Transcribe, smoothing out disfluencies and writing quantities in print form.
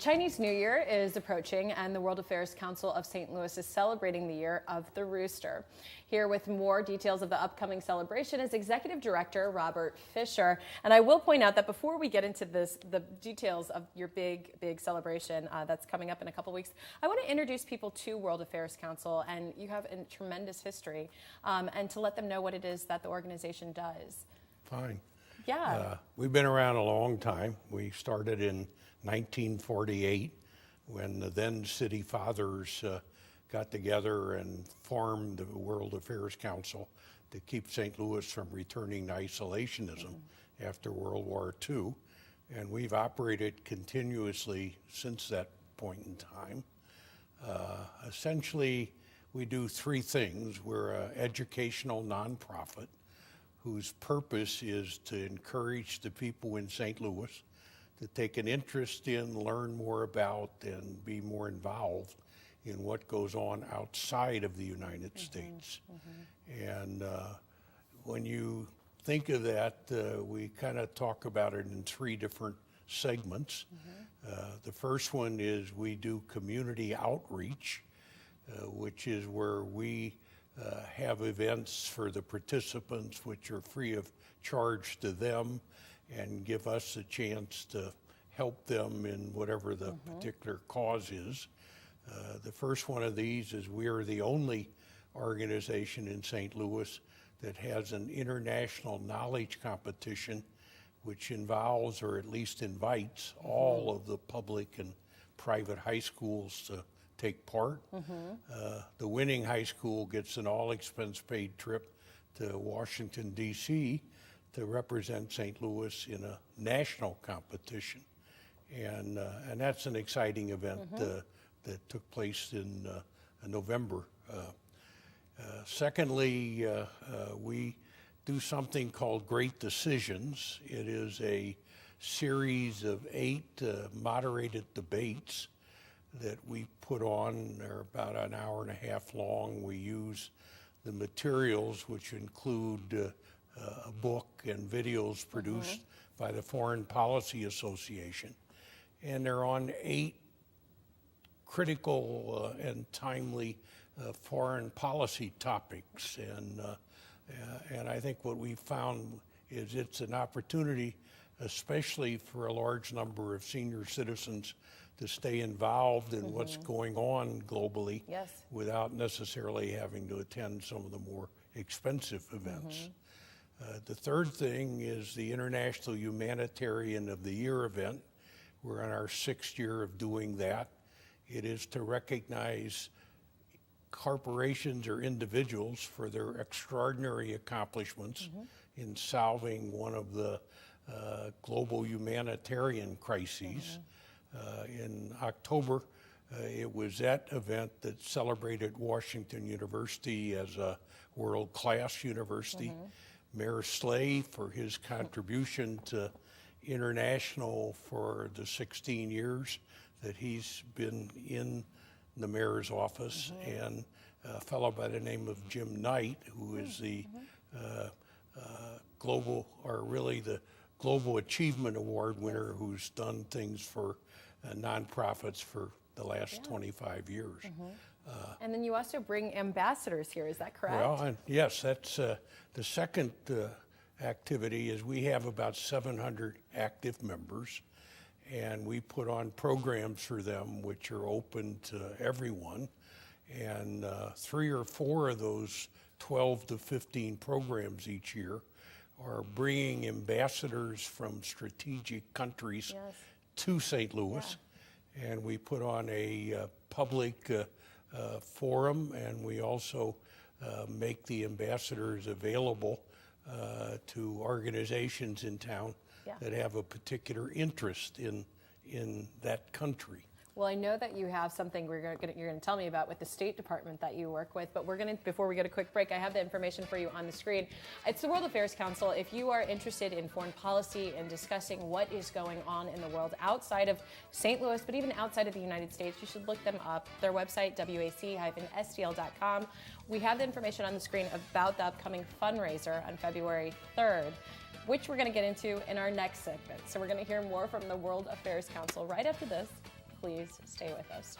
Chinese New Year is approaching, and the World Affairs Council of St. Louis is celebrating the year of the Rooster. Here with more details of the upcoming celebration is Executive Director Robert Fischer. And I will point out that before we get into the details of your big celebration that's coming up in a couple weeks, I want to introduce people to World Affairs Council, and you have a tremendous history, and to let them know what it is that the organization does. Fine. Yeah. We've been around a long time. We started in 1948 when the then city fathers got together and formed the World Affairs Council to keep St. Louis from returning to isolationism after World War II. And we've operated continuously since that point in time. Essentially, we do three things. We're an educational nonprofit whose purpose is to encourage the people in St. Louis to take an interest in, learn more about, and be more involved in what goes on outside of the United States. And when you think of that, we kind of talk about it in three different segments. The first one is we do community outreach, which is where we have events for the participants which are free of charge to them and give us a chance to help them in whatever the particular cause is. The first one of these is we are the only organization in St. Louis that has an international knowledge competition which involves, or at least invites, all of the public and private high schools to take part. The winning high school gets an all-expense-paid trip to Washington, D.C. to represent St. Louis in a national competition. And that's an exciting event that took place in November. Secondly, we do something called Great Decisions. It is a series of 8 moderated debates that we put on. They're about an hour and a half long. We use the materials, which include a book and videos produced by the Foreign Policy Association. And they're on 8 critical and timely foreign policy topics. And I think what we found is it's an opportunity, especially for a large number of senior citizens, to stay involved in what's going on globally without necessarily having to attend some of the more expensive events. The third thing is the International Humanitarian of the Year event. We're in our 6th year of doing that. It is to recognize corporations or individuals for their extraordinary accomplishments in solving one of the global humanitarian crises. In October, it was that event that celebrated Washington University as a world-class university. Mayor Slay for his contribution to international for the 16 years that he's been in the mayor's office, and a fellow by the name of Jim Knight, who is the global, or really the Global Achievement Award winner, who's done things for nonprofits for the last 25 years. And then you also bring ambassadors here, is that correct? Well, yes, that's the second activity is we have about 700 active members, and we put on programs for them which are open to everyone. And 3 or 4 of those 12 to 15 programs each year are bringing ambassadors from strategic countries to St. Louis. And we put on a public forum, and we also make the ambassadors available to organizations in town that have a particular interest in that country. Well, I know that you have something you're going to tell me about with the State Department that you work with, but before we get a quick break, I have the information for you on the screen. It's the World Affairs Council. If you are interested in foreign policy and discussing what is going on in the world outside of St. Louis, but even outside of the United States, you should look them up. Their website, wac-stl.com. We have the information on the screen about the upcoming fundraiser on February 3rd, which we're going to get into in our next segment. So we're going to hear more from the World Affairs Council right after this. please stay with us.